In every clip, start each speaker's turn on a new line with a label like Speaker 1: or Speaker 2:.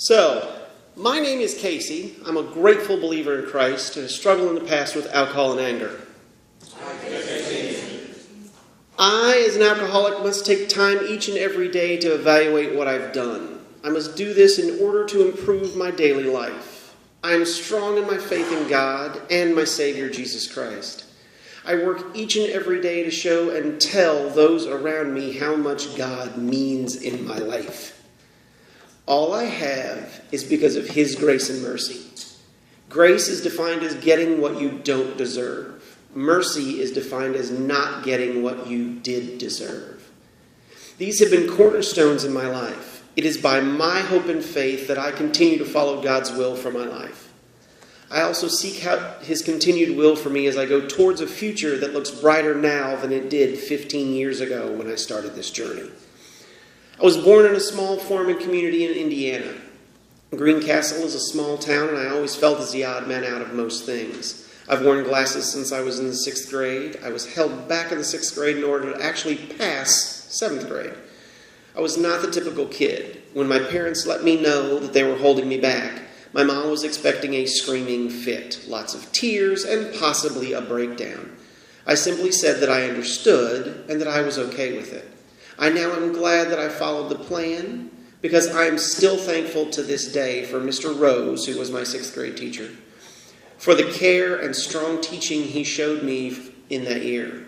Speaker 1: So, my name is Casey. I'm a grateful believer in Christ and have struggled in the past with alcohol and anger. I, as an alcoholic, must take time each and every day to evaluate what I've done. I must do this in order to improve my daily life. I am strong in my faith in God and my Savior, Jesus Christ. I work each and every day to show and tell those around me how much God means in my life. All I have is because of His grace and mercy. Grace is defined as getting what you don't deserve. Mercy is defined as not getting what you did deserve. These have been cornerstones in my life. It is by my hope and faith that I continue to follow God's will for my life. I also seek out His continued will for me as I go towards a future that looks brighter now than it did 15 years ago when I started this journey. I was born in a small farming community in Indiana. Greencastle is a small town, and I always felt as the odd man out of most things. I've worn glasses since I was in the 6th grade. I was held back in the 6th grade in order to actually pass 7th grade. I was not the typical kid. When my parents let me know that they were holding me back, my mom was expecting a screaming fit, lots of tears, and possibly a breakdown. I simply said that I understood and that I was okay with it. I now am glad that I followed the plan because I am still thankful to this day for Mr. Rose, who was my 6th grade teacher, for the care and strong teaching he showed me in that year.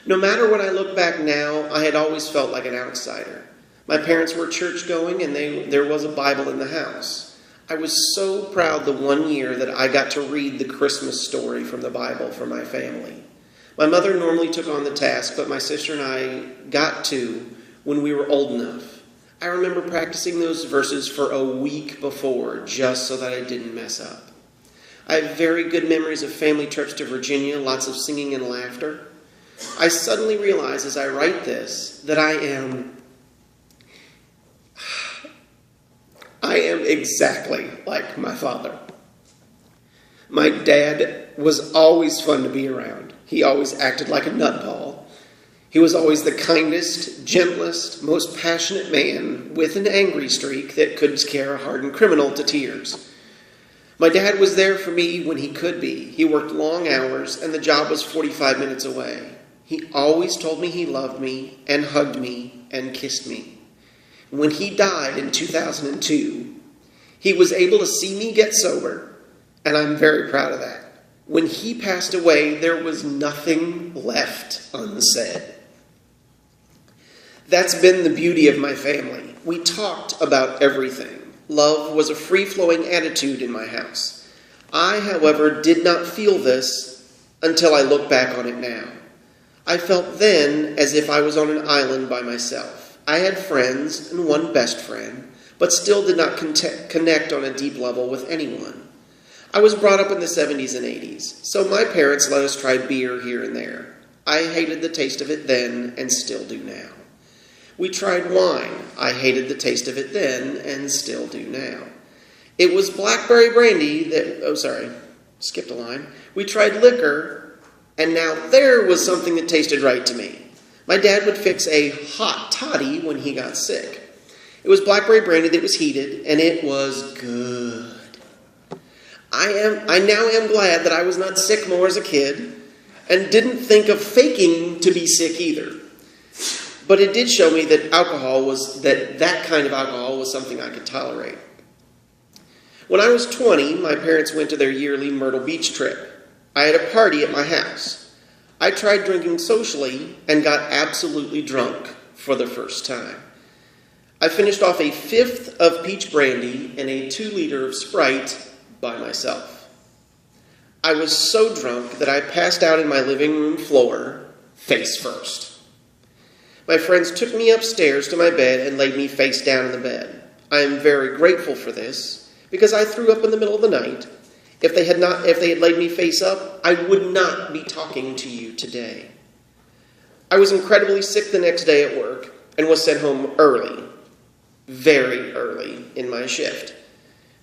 Speaker 1: No matter when I look back now, I had always felt like an outsider. My parents were church-going and there was a Bible in the house. I was so proud the one year that I got to read the Christmas story from the Bible for my family. My mother normally took on the task, but my sister and I got to when we were old enough. I remember practicing those verses for a week before, just so that I didn't mess up. I have very good memories of family trips to Virginia, lots of singing and laughter. I suddenly realize as I write this that I am exactly like my father. My dad was always fun to be around. He always acted like a nutball. He was always the kindest, gentlest, most passionate man with an angry streak that could scare a hardened criminal to tears. My dad was there for me when he could be. He worked long hours, and the job was 45 minutes away. He always told me he loved me and hugged me and kissed me. When he died in 2002, he was able to see me get sober, and I'm very proud of that. When he passed away, there was nothing left unsaid. That's been the beauty of my family. We talked about everything. Love was a free-flowing attitude in my house. I, however, did not feel this until I look back on it now. I felt then as if I was on an island by myself. I had friends and one best friend, but still did not connect on a deep level with anyone. I was brought up in the 70s and 80s, so my parents let us try beer here and there. I hated the taste of it then and still do now. We tried wine. I hated the taste of it then and still do now. It was blackberry brandy skipped a line. We tried liquor, and now there was something that tasted right to me. My dad would fix a hot toddy when he got sick. It was blackberry brandy that was heated, and it was good. I now am glad that I was not sick more as a kid and didn't think of faking to be sick either. But it did show me that that kind of alcohol was something I could tolerate. When I was 20, my parents went to their yearly Myrtle Beach trip. I had a party at my house. I tried drinking socially and got absolutely drunk for the first time. I finished off a 1/5 of peach brandy and a 2-liter of Sprite by myself. I was so drunk that I passed out in my living room floor, face first. My friends took me upstairs to my bed and laid me face down in the bed. I am very grateful for this, because I threw up in the middle of the night. If they had laid me face up, I would not be talking to you today. I was incredibly sick the next day at work and was sent home early, very early in my shift.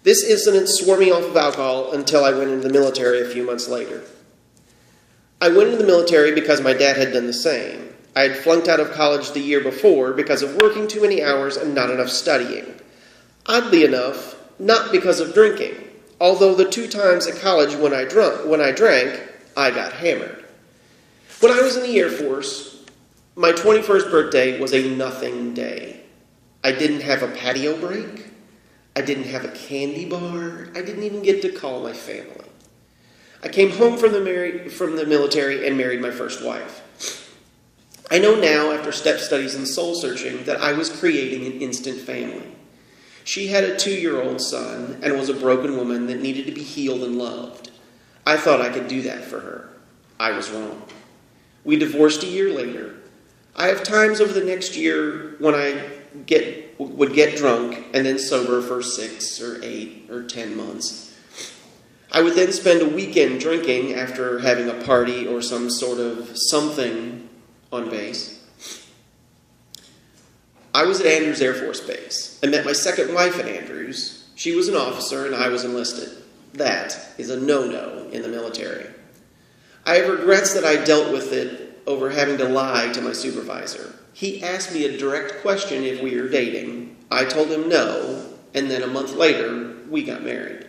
Speaker 1: This incident swore me off of alcohol until I went into the military a few months later. I went into the military because my dad had done the same. I had flunked out of college the year before because of working too many hours and not enough studying. Oddly enough, not because of drinking, although the 2 times at college when I drank, I got hammered. When I was in the Air Force, my 21st birthday was a nothing day. I didn't have a patio break. I didn't have a candy bar. I didn't even get to call my family. I came home from the military and married my first wife. I know now, after step studies and soul searching, that I was creating an instant family. She had a 2-year-old son and was a broken woman that needed to be healed and loved. I thought I could do that for her. I was wrong. We divorced a year later. I have times over the next year when I would get drunk and then sober for 6 or 8 or 10 months. I would then spend a weekend drinking after having a party or some sort of something on base. I was at Andrews Air Force Base. I met my second wife at Andrews. She was an officer and I was enlisted. That is a no-no in the military. I have regrets that I dealt with it over having to lie to my supervisor. He asked me a direct question if we were dating. I told him no, and then a month later, we got married.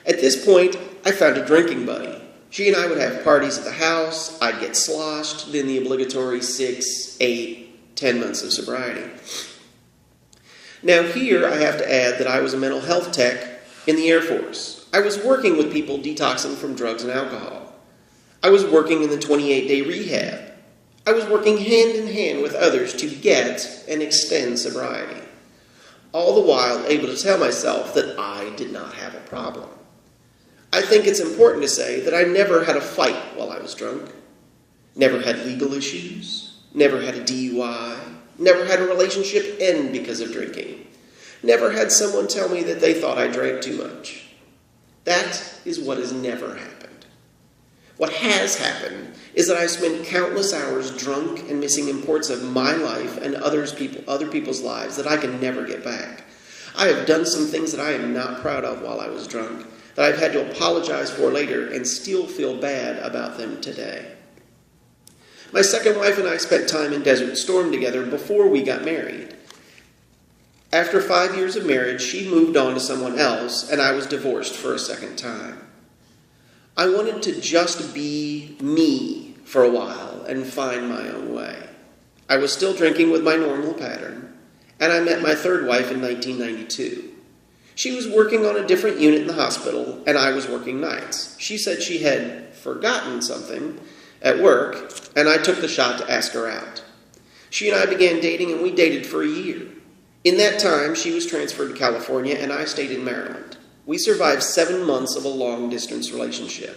Speaker 1: At this point, I found a drinking buddy. She and I would have parties at the house. I'd get sloshed, then the obligatory 6, 8, 10 months of sobriety. Now here, I have to add that I was a mental health tech in the Air Force. I was working with people detoxing from drugs and alcohol. I was working in the 28-day rehab. I was working hand in hand with others to get and extend sobriety, all the while able to tell myself that I did not have a problem. I think it's important to say that I never had a fight while I was drunk, never had legal issues, never had a DUI, never had a relationship end because of drinking, never had someone tell me that they thought I drank too much. That is what has never happened. What has happened is that I spent countless hours drunk and missing imports of my life and other people's lives that I can never get back. I have done some things that I am not proud of while I was drunk, that I've had to apologize for later and still feel bad about them today. My second wife and I spent time in Desert Storm together before we got married. After 5 years of marriage, she moved on to someone else, and I was divorced for a second time. I wanted to just be me for a while and find my own way. I was still drinking with my normal pattern, and I met my third wife in 1992. She was working on a different unit in the hospital, and I was working nights. She said she had forgotten something at work, and I took the shot to ask her out. She and I began dating, and we dated for a year. In that time, she was transferred to California, and I stayed in Maryland. We survived 7 months of a long-distance relationship.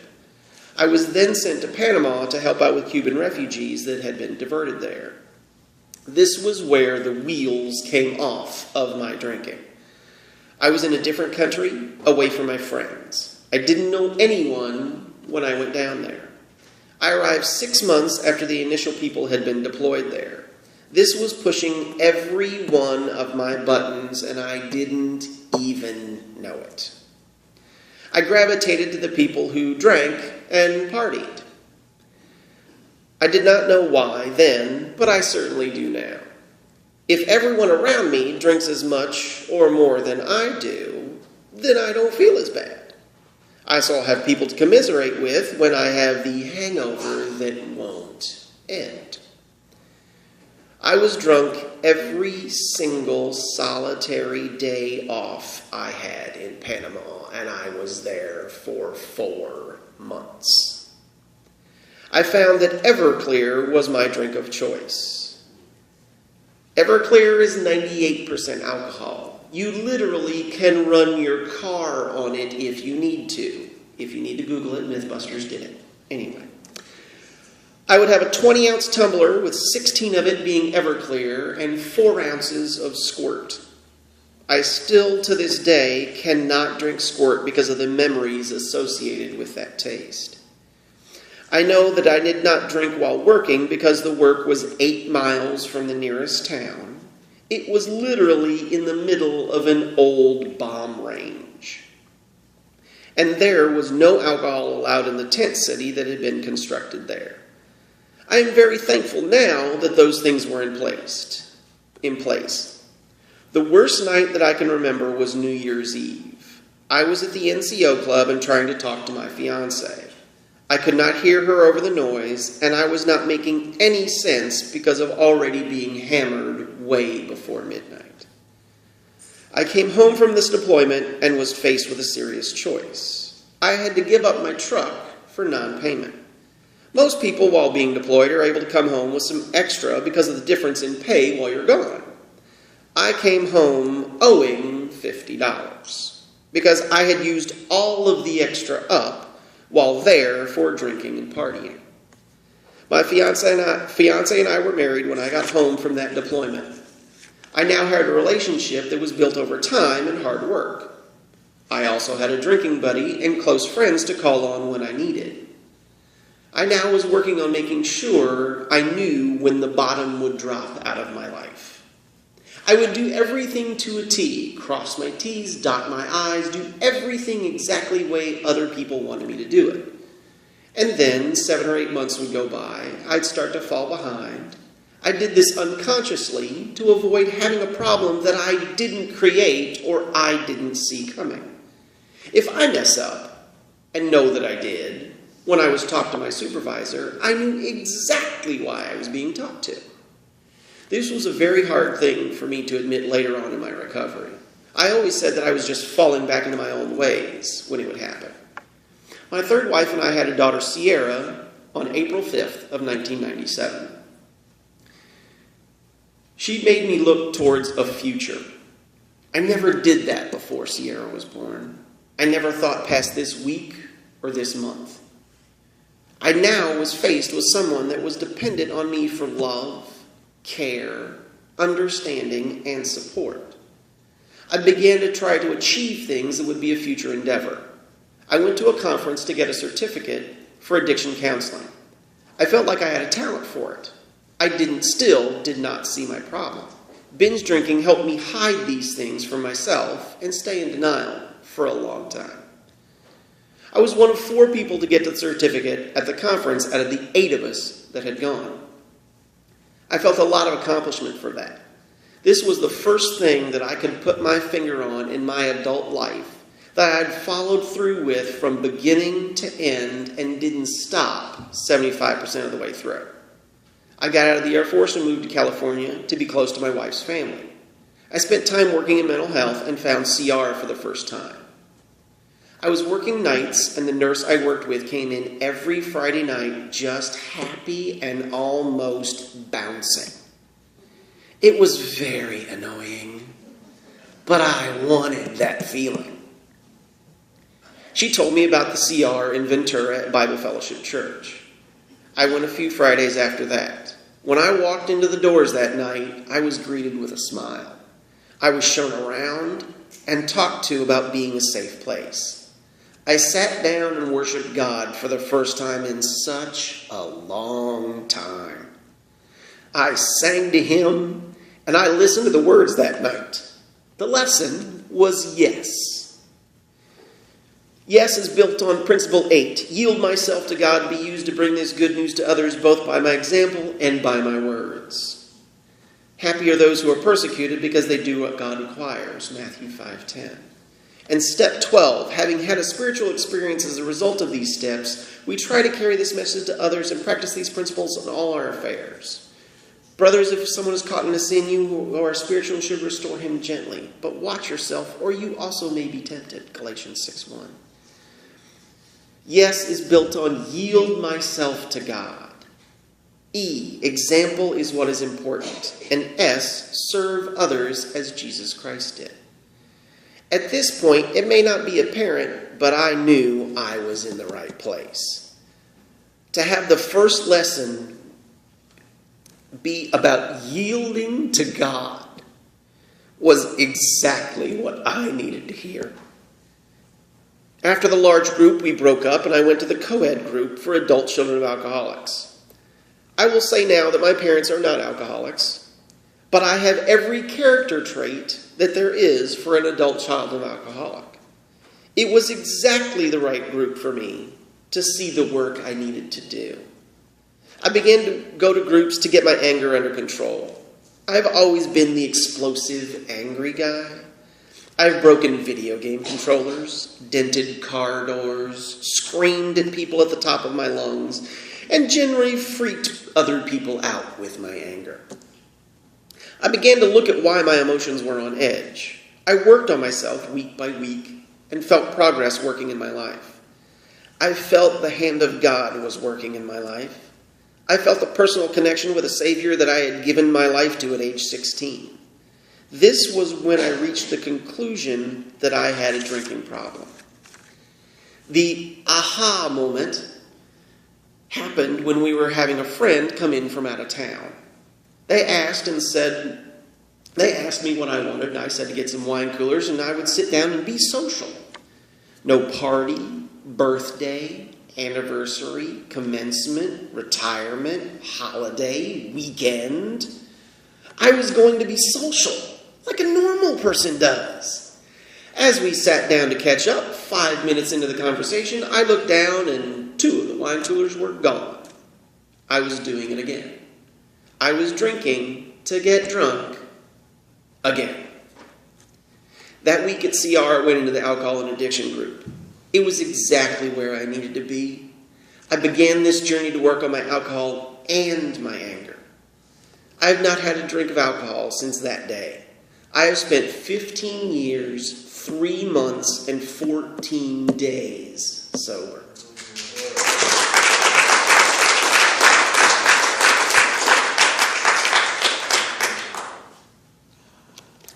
Speaker 1: I was then sent to Panama to help out with Cuban refugees that had been diverted there. This was where the wheels came off of my drinking. I was in a different country, away from my friends. I didn't know anyone when I went down there. I arrived 6 months after the initial people had been deployed there. This was pushing every one of my buttons, and I didn't even know it. I gravitated to the people who drank and partied. I did not know why then, but I certainly do now. If everyone around me drinks as much or more than I do, then I don't feel as bad. I also have people to commiserate with when I have the hangover that won't end. I was drunk every single solitary day off I had in Panama, and I was there for 4 months. I found that Everclear was my drink of choice. Everclear is 98% alcohol. You literally can run your car on it if you need to. If you need to Google it, Mythbusters did it. Anyway. I would have a 20-ounce tumbler with 16 of it being Everclear and 4 ounces of Squirt. I still, to this day, cannot drink Squirt because of the memories associated with that taste. I know that I did not drink while working because the work was 8 miles from the nearest town. It was literally in the middle of an old bomb range. And there was no alcohol allowed in the tent city that had been constructed there. I am very thankful now that those things were in place. The worst night that I can remember was New Year's Eve. I was at the NCO club and trying to talk to my fiancée. I could not hear her over the noise, and I was not making any sense because of already being hammered way before midnight. I came home from this deployment and was faced with a serious choice. I had to give up my truck for non-payment. Most people, while being deployed, are able to come home with some extra because of the difference in pay while you're gone. I came home owing $50 because I had used all of the extra up while there for drinking and partying. My fiancé and I were married when I got home from that deployment. I now had a relationship that was built over time and hard work. I also had a drinking buddy and close friends to call on when I needed. I now was working on making sure I knew when the bottom would drop out of my life. I would do everything to a T, cross my T's, dot my I's, do everything exactly the way other people wanted me to do it. And then 7 or 8 months would go by, I'd start to fall behind. I did this unconsciously to avoid having a problem that I didn't create or I didn't see coming. If I mess up, and know that I did, when I was talked to my supervisor, I knew exactly why I was being talked to. This was a very hard thing for me to admit later on in my recovery. I always said that I was just falling back into my own ways when it would happen. My third wife and I had a daughter, Sierra, on April 5th of 1997. She made me look towards a future. I never did that before Sierra was born. I never thought past this week or this month. I now was faced with someone that was dependent on me for love, care, understanding, and support. I began to try to achieve things that would be a future endeavor. I went to a conference to get a certificate for addiction counseling. I felt like I had a talent for it. I still did not see my problem. Binge drinking helped me hide these things from myself and stay in denial for a long time. I was one of 4 people to get the certificate at the conference out of the 8 of us that had gone. I felt a lot of accomplishment for that. This was the first thing that I could put my finger on in my adult life that I had followed through with from beginning to end and didn't stop 75% of the way through. I got out of the Air Force and moved to California to be close to my wife's family. I spent time working in mental health and found CR for the first time. I was working nights, and the nurse I worked with came in every Friday night just happy and almost bouncing. It was very annoying, but I wanted that feeling. She told me about the CR in Ventura at Bible Fellowship Church. I went a few Fridays after that. When I walked into the doors that night, I was greeted with a smile. I was shown around and talked to about being a safe place. I sat down and worshiped God for the first time in such a long time. I sang to Him, and I listened to the words that night. The lesson was yes. Yes is built on principle 8. Yield myself to God to be used to bring this good news to others, both by my example and by my words. Happy are those who are persecuted because they do what God requires. Matthew 5:10. And step 12, having had a spiritual experience as a result of these steps, we try to carry this message to others and practice these principles in all our affairs. Brothers, if someone is caught in a sin, you who are spiritual should restore him gently. But watch yourself, or you also may be tempted. Galatians 6:1. Yes is built on yield myself to God. E, example is what is important. And S, serve others as Jesus Christ did. At this point, it may not be apparent, but I knew I was in the right place. To have the first lesson be about yielding to God was exactly what I needed to hear. After the large group, we broke up and I went to the co-ed group for adult children of alcoholics. I will say now that my parents are not alcoholics, but I have every character trait that there is for an adult child of an alcoholic. It was exactly the right group for me to see the work I needed to do. I began to go to groups to get my anger under control. I've always been the explosive, angry guy. I've broken video game controllers, dented car doors, screamed at people at the top of my lungs, and generally freaked other people out with my anger. I began to look at why my emotions were on edge. I worked on myself week by week and felt progress working in my life. I felt the hand of God was working in my life. I felt a personal connection with a Savior that I had given my life to at age 16. This was when I reached the conclusion that I had a drinking problem. The aha moment happened when we were having a friend come in from out of town. They asked me what I wanted, and I said to get some wine coolers, and I would sit down and be social. No party, birthday, anniversary, commencement, retirement, holiday, weekend. I was going to be social, like a normal person does. As we sat down to catch up, 5 minutes into the conversation, I looked down and 2 of the wine coolers were gone. I was doing it again. I was drinking to get drunk again. That week at CR, I went into the alcohol and addiction group. It was exactly where I needed to be. I began this journey to work on my alcohol and my anger. I have not had a drink of alcohol since that day. I have spent 15 years, 3 months, and 14 days sober.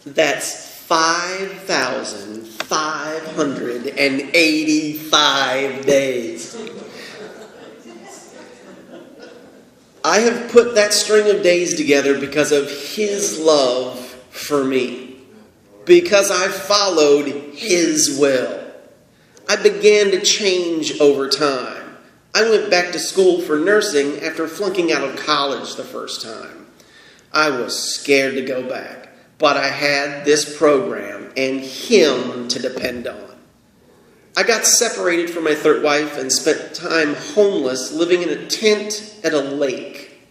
Speaker 1: That's 5,585 days. I have put that string of days together because of His love for me. Because I followed His will. I began to change over time. I went back to school for nursing after flunking out of college the first time. I was scared to go back. But I had this program and Him to depend on. I got separated from my third wife and spent time homeless, living in a tent at a lake.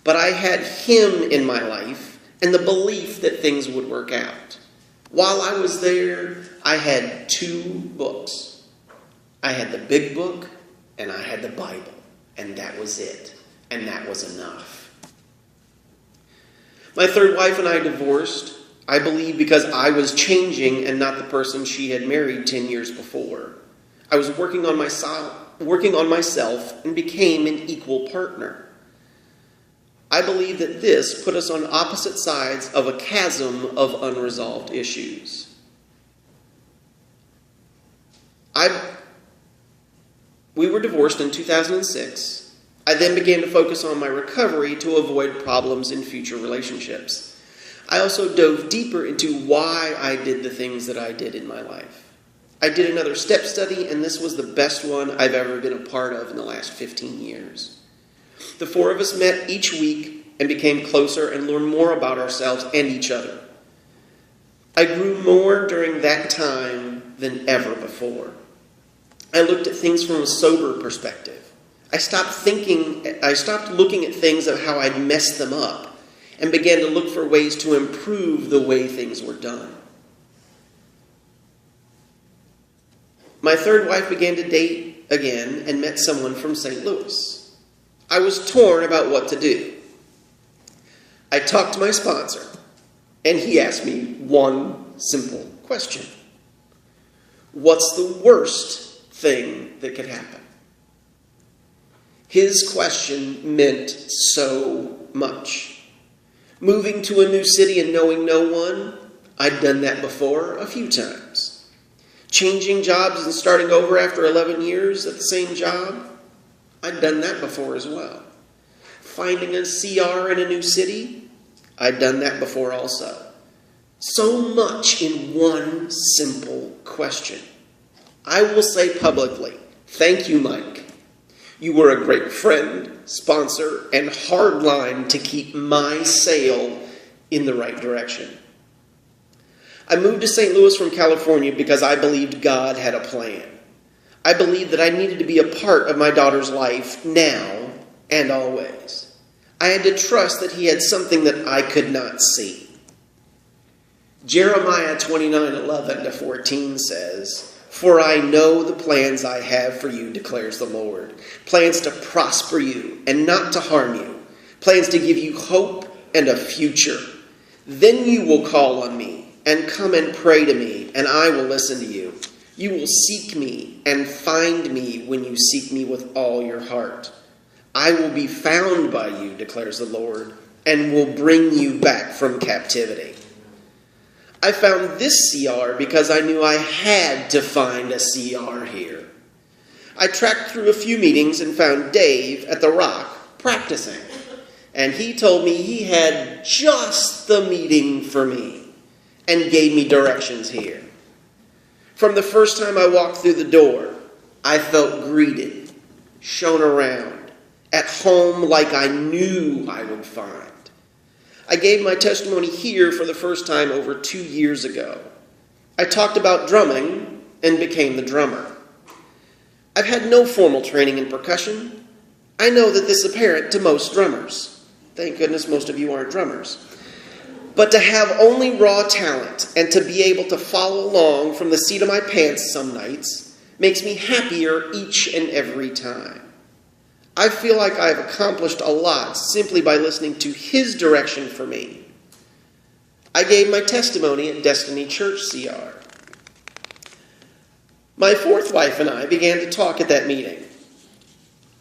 Speaker 1: But I had Him in my life and the belief that things would work out. While I was there, I had 2 books. I had the big book and I had the Bible. And that was it. And that was enough. My third wife and I divorced, I believe, because I was changing and not the person she had married 10 years before. I was working on myself and became an equal partner. I believe that this put us on opposite sides of a chasm of unresolved issues. We were divorced in 2006. I then began to focus on my recovery to avoid problems in future relationships. I also dove deeper into why I did the things that I did in my life. I did another step study, and this was the best one I've ever been a part of in the last 15 years. The 4 of us met each week and became closer and learned more about ourselves and each other. I grew more during that time than ever before. I looked at things from a sober perspective. I stopped looking at things of how I'd messed them up and began to look for ways to improve the way things were done. My third wife began to date again and met someone from St. Louis. I was torn about what to do. I talked to my sponsor, and he asked me one simple question. What's the worst thing that could happen? His question meant so much. Moving to a new city and knowing no one, I'd done that before a few times. Changing jobs and starting over after 11 years at the same job, I'd done that before as well. Finding a CR in a new city, I'd done that before also. So much in one simple question. I will say publicly, thank you, Mike. You were a great friend, sponsor, and hardline to keep my sail in the right direction. I moved to St. Louis from California because I believed God had a plan. I believed that I needed to be a part of my daughter's life now and always. I had to trust that he had something that I could not see. Jeremiah 29:11-14 says, "For I know the plans I have for you, declares the Lord, plans to prosper you and not to harm you, plans to give you hope and a future. Then you will call on me and come and pray to me, and I will listen to you. You will seek me and find me when you seek me with all your heart. I will be found by you, declares the Lord, and will bring you back from captivity." I found this CR because I knew I had to find a CR here. I tracked through a few meetings and found Dave at the Rock practicing. And he told me he had just the meeting for me and gave me directions here. From the first time I walked through the door, I felt greeted, shown around, at home like I knew I would find. I gave my testimony here for the first time over 2 years ago. I talked about drumming and became the drummer. I've had no formal training in percussion. I know that this is apparent to most drummers. Thank goodness most of you aren't drummers. But to have only raw talent and to be able to follow along from the seat of my pants some nights makes me happier each and every time. I feel like I've accomplished a lot simply by listening to his direction for me. I gave my testimony at Destiny Church CR. My fourth wife and I began to talk at that meeting.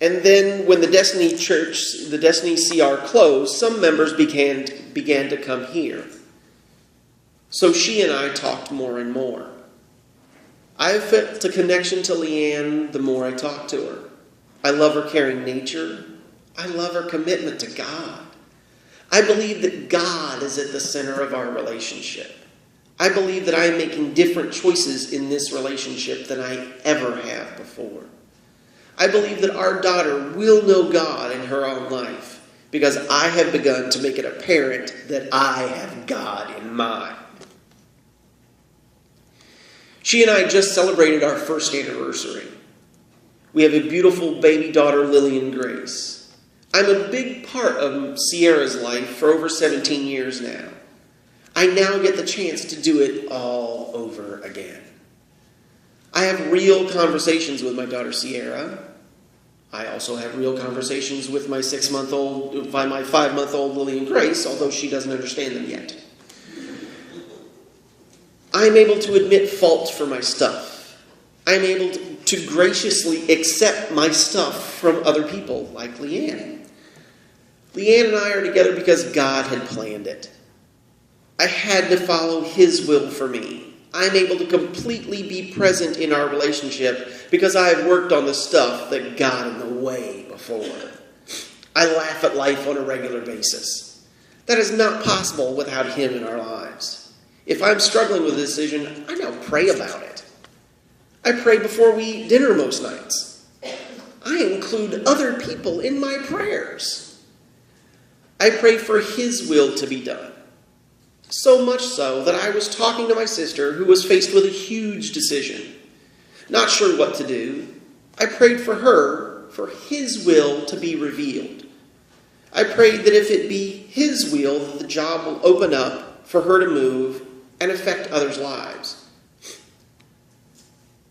Speaker 1: And then when the Destiny CR closed, some members began to come here. So she and I talked more and more. I have felt a connection to Leanne the more I talked to her. I love her caring nature. I love her commitment to God. I believe that God is at the center of our relationship. I believe that I am making different choices in this relationship than I ever have before. I believe that our daughter will know God in her own life because I have begun to make it apparent that I have God in mind. She and I just celebrated our first anniversary. We have a beautiful baby daughter, Lillian Grace. I'm a big part of Sierra's life for over 17 years now. I now get the chance to do it all over again. I have real conversations with my daughter, Sierra. I also have real conversations with my 5-month-old Lillian Grace, although she doesn't understand them yet. I'm able to admit fault for my stuff. I'm able to graciously accept my stuff from other people, like Leanne. Leanne and I are together because God had planned it. I had to follow His will for me. I'm able to completely be present in our relationship because I have worked on the stuff that got in the way before. I laugh at life on a regular basis. That is not possible without Him in our lives. If I'm struggling with a decision, I now pray about it. I pray before we eat dinner most nights. I include other people in my prayers. I pray for His will to be done. So much so that I was talking to my sister who was faced with a huge decision. Not sure what to do. I prayed for her for His will to be revealed. I prayed that if it be His will that the job will open up for her to move and affect others' lives.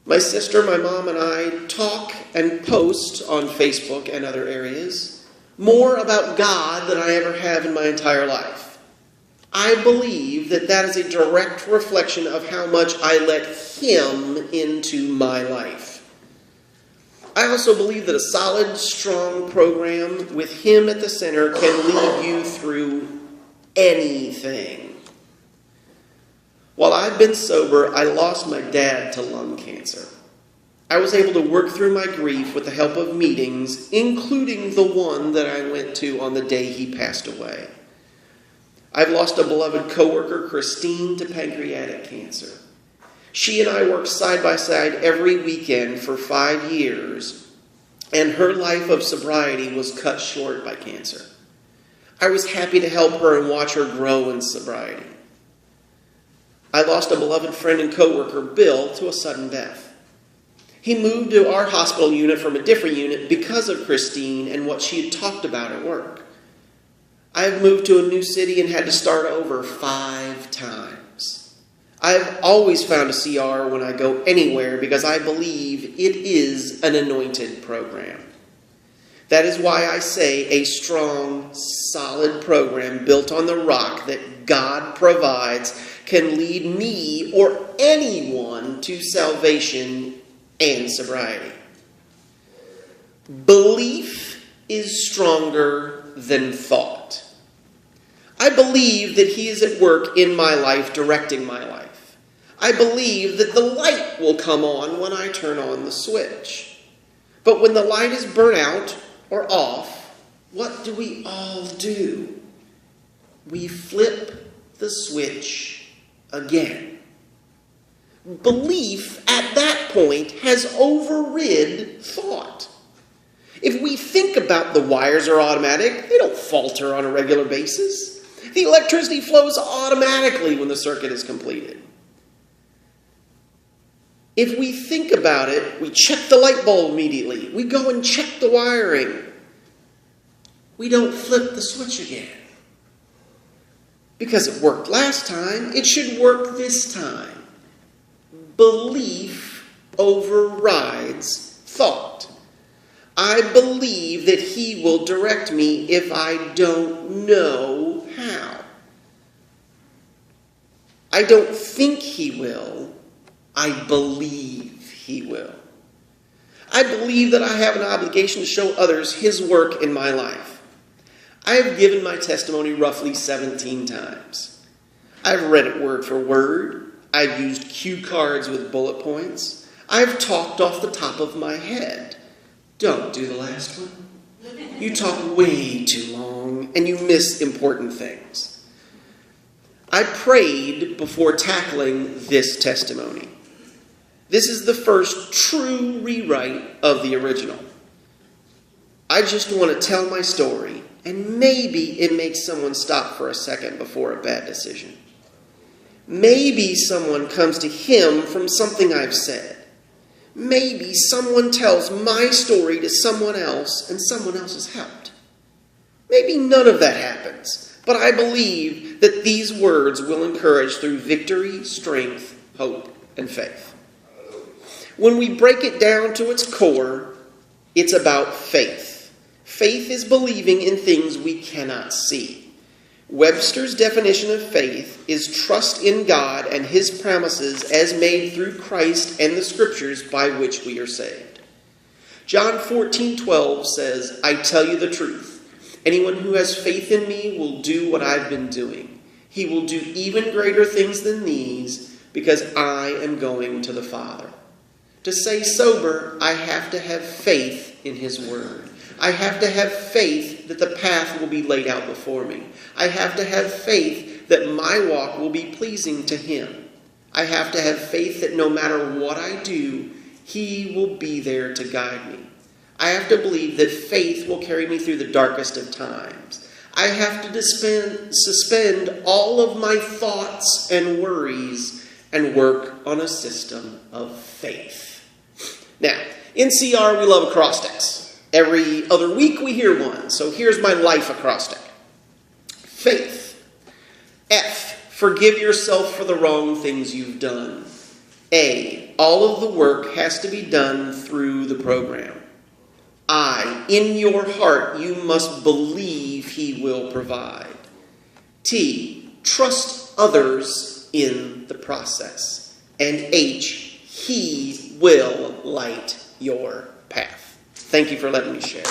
Speaker 1: My sister, my mom, and I talk and post on Facebook and other areas more about God than I ever have in my entire life. I believe that that is a direct reflection of how much I let Him into my life. I also believe that a solid, strong program with Him at the center can lead you through anything. While I've been sober, I lost my dad to lung cancer. I was able to work through my grief with the help of meetings, including the one that I went to on the day he passed away. I've lost a beloved coworker, Christine, to pancreatic cancer. She and I worked side by side every weekend for 5 years, and her life of sobriety was cut short by cancer. I was happy to help her and watch her grow in sobriety. I lost a beloved friend and coworker, Bill, to a sudden death. He moved to our hospital unit from a different unit because of Christine and what she had talked about at work. I've moved to a new city and had to start over 5 times. I've always found a CR when I go anywhere because I believe it is an anointed program. That is why I say a strong, solid program built on the rock that God provides can lead me or anyone to salvation and sobriety. Belief is stronger than thought. I believe that He is at work in my life, directing my life. I believe that the light will come on when I turn on the switch. But when the light is burnt out or off, what do we all do? We flip the switch again. Belief at that point has overrid thought. If we think about the wires are automatic, they don't falter on a regular basis. The electricity flows automatically when the circuit is completed. If we think about it, we check the light bulb immediately. We go and check the wiring. We don't flip the switch again. Because it worked last time, it should work this time. Belief overrides thought. I believe that He will direct me if I don't know how. I don't think He will. I believe He will. I believe that I have an obligation to show others His work in my life. I have given my testimony roughly 17 times. I've read it word for word. I've used cue cards with bullet points. I've talked off the top of my head. Don't do the last one. You talk way too long and you miss important things. I prayed before tackling this testimony. This is the first true rewrite of the original. I just want to tell my story, and maybe it makes someone stop for a second before a bad decision. Maybe someone comes to Him from something I've said. Maybe someone tells my story to someone else and someone else is helped. Maybe none of that happens, but I believe that these words will encourage through victory, strength, hope, and faith. When we break it down to its core, it's about faith. Faith is believing in things we cannot see. Webster's definition of faith is trust in God and His promises as made through Christ and the Scriptures by which we are saved. John 14:12 says, I tell you the truth. Anyone who has faith in me will do what I've been doing. He will do even greater things than these because I am going to the Father. To stay sober, I have to have faith in His Word. I have to have faith that the path will be laid out before me. I have to have faith that my walk will be pleasing to Him. I have to have faith that no matter what I do, He will be there to guide me. I have to believe that faith will carry me through the darkest of times. I have to suspend all of my thoughts and worries and work on a system of faith. Now, in CR, we love acrostics. Every other week we hear one. So here's my life acrostic. Faith. F. Forgive yourself for the wrong things you've done. A. All of the work has to be done through the program. I. In your heart, you must believe He will provide. T. Trust others in the process. And H. He will light your path. Thank you for letting me share.